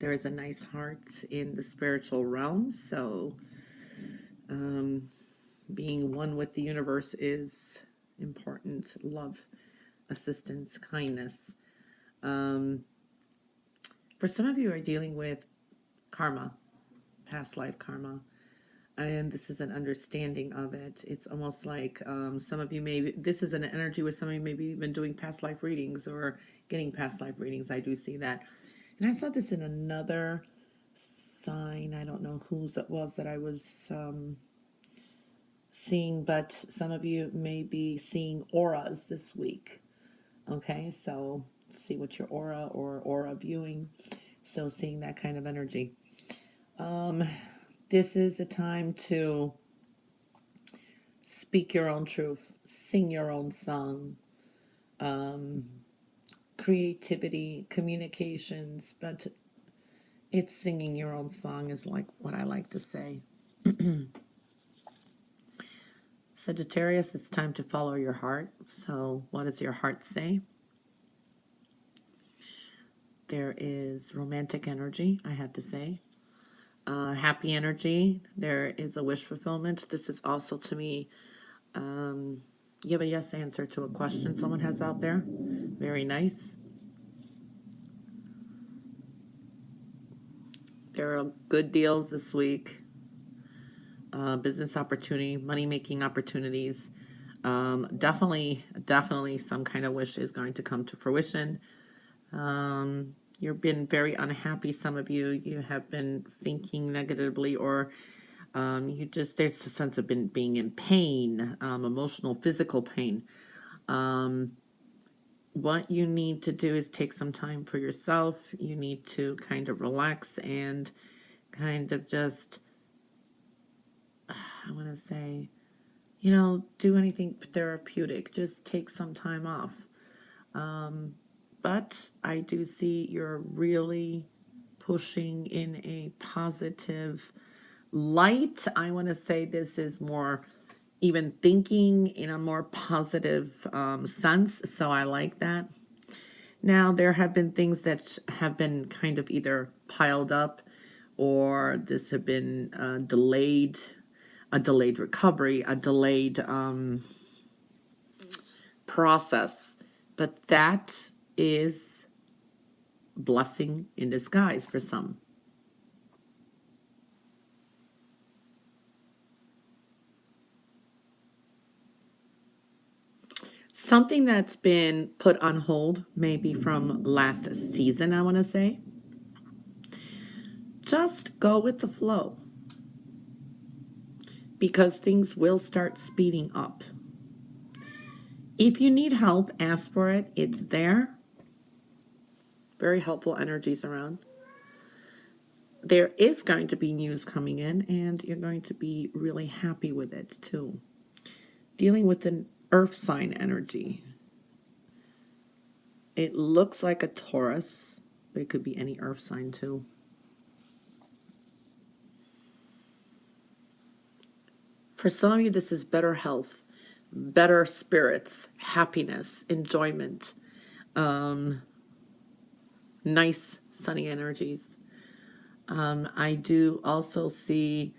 There is a nice heart in the spiritual realm, so being one with the universe is important. Love, assistance, kindness. Um, for some of you are dealing with karma, past life karma, and this is an understanding of it. It's almost like some of you this is an energy where some of you maybe even doing past life readings or getting past life readings. I do see that. And I saw this in another sign. I don't know whose it was that I was seeing, but some of you may be seeing auras this week. Okay, so see what your aura or aura viewing. So seeing that kind of energy. This is a time to speak your own truth, sing your own song, creativity, communications, but it's singing your own song is like what I like to say. Sagittarius, it's time to follow your heart. So what does your heart say? There is romantic energy, I have to say. Happy energy. There is a wish fulfillment. This is also, to me, you have a yes answer to a question someone has out there. Very nice. There are good deals this week. Business opportunity, money-making opportunities. Definitely some kind of wish is going to come to fruition. You've been very unhappy. Some of you have been thinking negatively, or there's a sense of being in pain, emotional, physical pain. What you need to do is take some time for yourself. You need to kind of relax and kind of just, I want to say, do anything therapeutic. Just take some time off. But I do see you're really pushing in a positive light. I want to say this is more even thinking in a more positive sense. So I like that. Now, there have been things that have been kind of either piled up or this have been delayed, a delayed recovery, a delayed process. But that is blessing in disguise for some. Something that's been put on hold, maybe from last season, I want to say. Just go with the flow, because things will start speeding up. If you need help, ask for it. It's there. Very helpful energies around. There is going to be news coming in, and you're going to be really happy with it too. Dealing with an earth sign energy. It looks like a Taurus, but it could be any earth sign too. For some of you, this is better health, better spirits, happiness, enjoyment, nice sunny energies. I do also see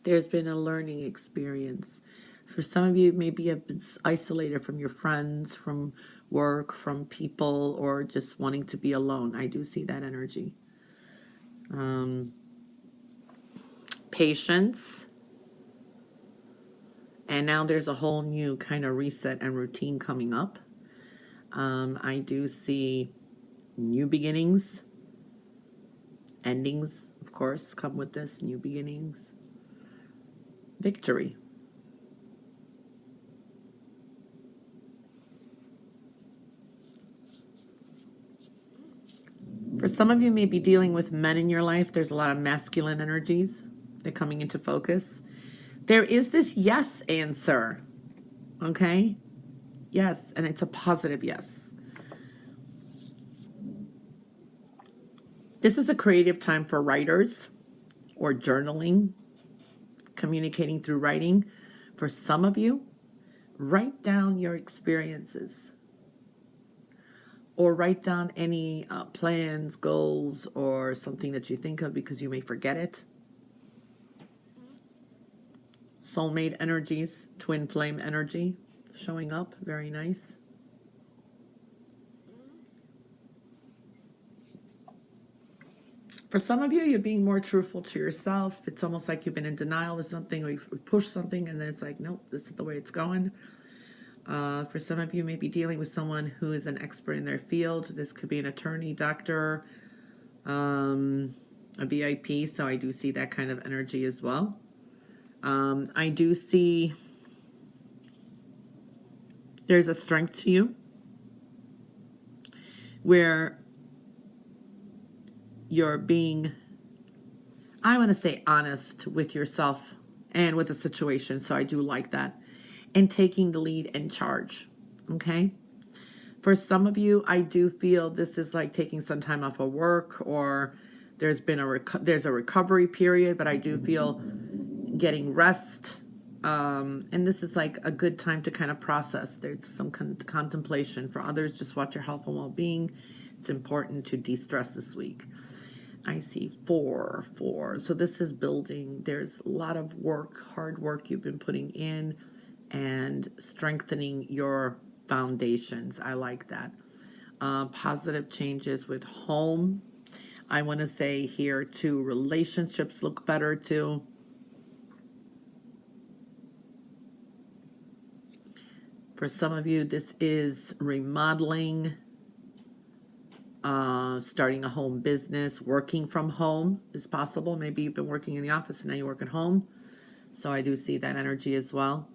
there's been a learning experience. For some of you, maybe you have been isolated from your friends, from work, from people, or just wanting to be alone. I do see that energy. Patience. And now there's a whole new kind of reset and routine coming up. I do see new beginnings. Endings, of course, come with this. New beginnings. Victory. For some of you may be dealing with men in your life. There's a lot of masculine energies. They're coming into focus. There is this yes answer. Okay? Yes, and it's a positive yes. This is a creative time for writers or journaling, communicating through writing. For some of you, write down your experiences. or write down any plans, goals, or something that you think of because you may forget it. Soulmate energies, twin flame energy showing up. Very nice. For some of you, you're being more truthful to yourself. It's almost like you've been in denial of something, or you've pushed something, and then it's like, nope, this is the way it's going. For some of you, may be dealing with someone who is an expert in their field. This could be an attorney, doctor, a VIP, so I do see that kind of energy as well. I do see there's a strength to you where you're being, I want to say, honest with yourself and with the situation. So I do like that. And taking the lead and charge. Okay. For some of you, I do feel this is like taking some time off of work, or there's been there's a recovery period, but I do feel getting rest. And this is like a good time to kind of process. There's some contemplation. For others, just watch your health and well-being. It's important to de-stress this week. I see 4. So this is building. There's a lot of work, hard work you've been putting in and strengthening your foundations. I like that. Positive changes with home. I want to say here too, relationships look better too. For some of you, this is remodeling, starting a home business, working from home is possible. Maybe you've been working in the office and now you work at home. So I do see that energy as well.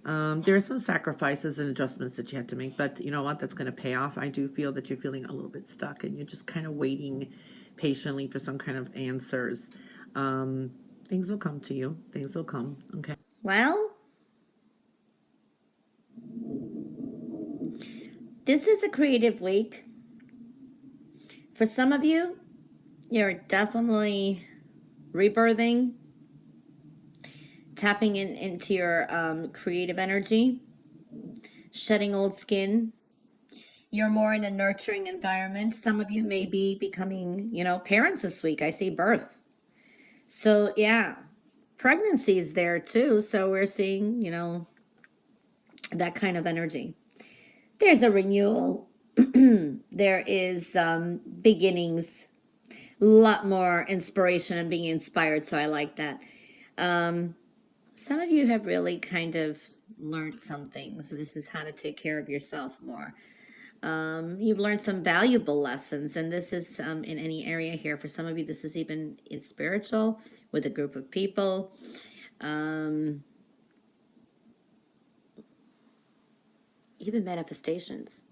There are some sacrifices and adjustments that you have to make, but you know what? That's going to pay off. I do feel that you're feeling a little bit stuck and you're just kind of waiting patiently for some kind of answers. Things will come to you. Things will come. Okay. Well, this is a creative week. For some of you, you're definitely rebirthing, tapping into your creative energy, shedding old skin. You're more in a nurturing environment. Some of you may be becoming, parents this week. I see birth. So, yeah, pregnancy is there too. So we're seeing, that kind of energy. There's a renewal. There is beginnings, a lot more inspiration and being inspired. So I like that. Some of you have really kind of learned some things. This is how to take care of yourself more. You've learned some valuable lessons, and this is in any area here. For some of you, this is even in spiritual with a group of people. Even manifestations.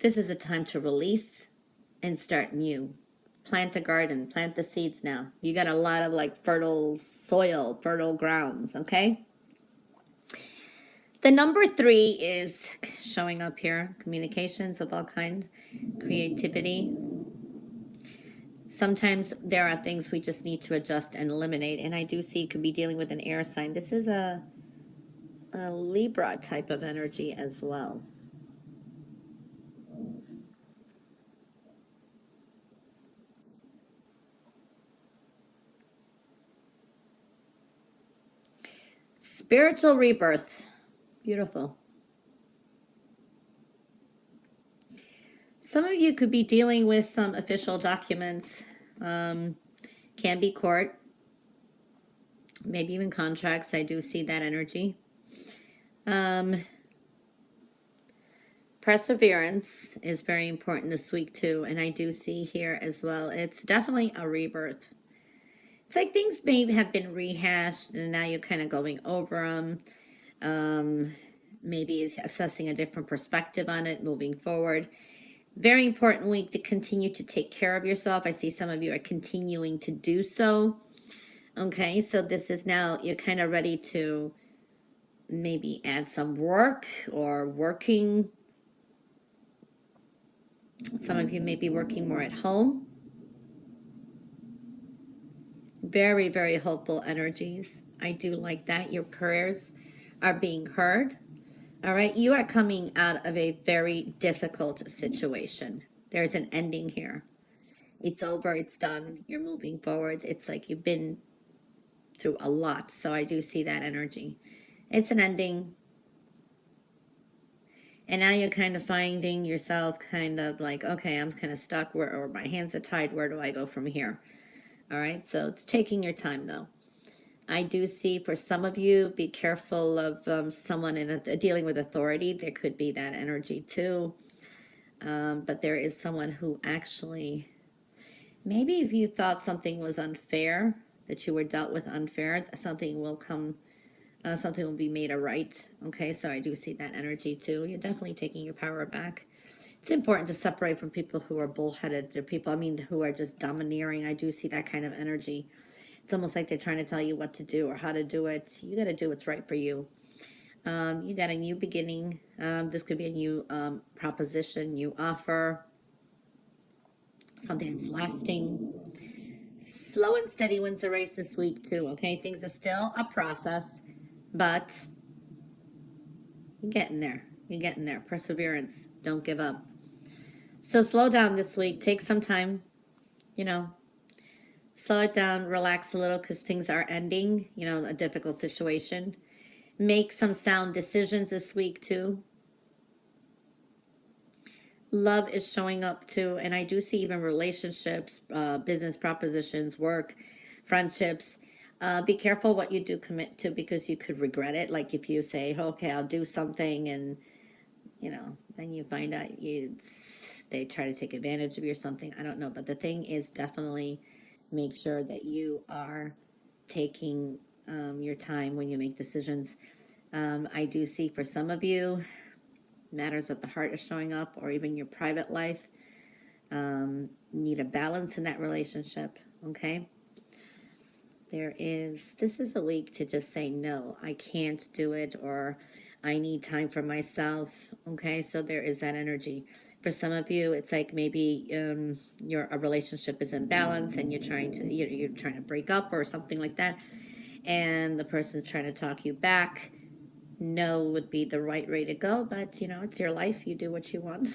This is a time to release and start new. Plant a garden, plant the seeds now. You got a lot of like fertile soil, fertile grounds, okay? The number 3 is showing up here. Communications of all kind, creativity. Sometimes there are things we just need to adjust and eliminate. And I do see you could be dealing with an air sign. This is a Libra type of energy as well. Spiritual rebirth. Beautiful. Some of you could be dealing with some official documents. Can be court. Maybe even contracts. I do see that energy. Perseverance is very important this week too. And I do see here as well, it's definitely a rebirth. It's like things may have been rehashed and now you're kind of going over them. Maybe assessing a different perspective on it, moving forward. Very important week to continue to take care of yourself. I see some of you are continuing to do so. Okay, so this is now, you're kind of ready to maybe add some work or working. Some of you may be working more at home. Very, very hopeful energies. I do like that. Your prayers are being heard. All right, you are coming out of a very difficult situation. There's an ending here. It's over, it's done, you're moving forward. It's like you've been through a lot. So I do see that energy. It's an ending. And now you're kind of finding yourself kind of like, okay, I'm kind of stuck where, or my hands are tied. Where do I go from here? All right. So it's taking your time though. I do see for some of you, be careful of someone dealing with authority. There could be that energy too. But there is someone who actually, maybe if you thought something was unfair, that you were dealt with unfair, something will come, something will be made right. Okay, so I do see that energy too. You're definitely taking your power back. It's important to separate from people who are bullheaded. They're people, I mean, who are just domineering. I do see that kind of energy. It's almost like they're trying to tell you what to do or how to do it. You got to do what's right for you. You got a new beginning. This could be a new proposition, new offer, something that's lasting. Slow and steady wins the race this week too, okay? Things are still a process, but you're getting there. You're getting there. Perseverance. Don't give up. So slow down this week. Take some time, you know, slow it down, relax a little because things are ending, you know, a difficult situation. Make some sound decisions this week too. Love is showing up too, and I do see even relationships, business propositions, work, friendships. Be careful what you do commit to because you could regret it. Like if you say, okay, I'll do something, and you know, then you find out they try to take advantage of you or something. I don't know, but the thing is definitely make sure that you are taking your time when you make decisions. I do see for some of you, matters of the heart is showing up, or even your private life. Need a balance in that relationship, okay? This is a week to just say, no, I can't do it, or I need time for myself, okay? So there is that energy. For some of you, it's like maybe a relationship is in balance and you're trying to break up or something like that, and the person's trying to talk you back. No would be the right way to go, but you know, it's your life. You do what you want.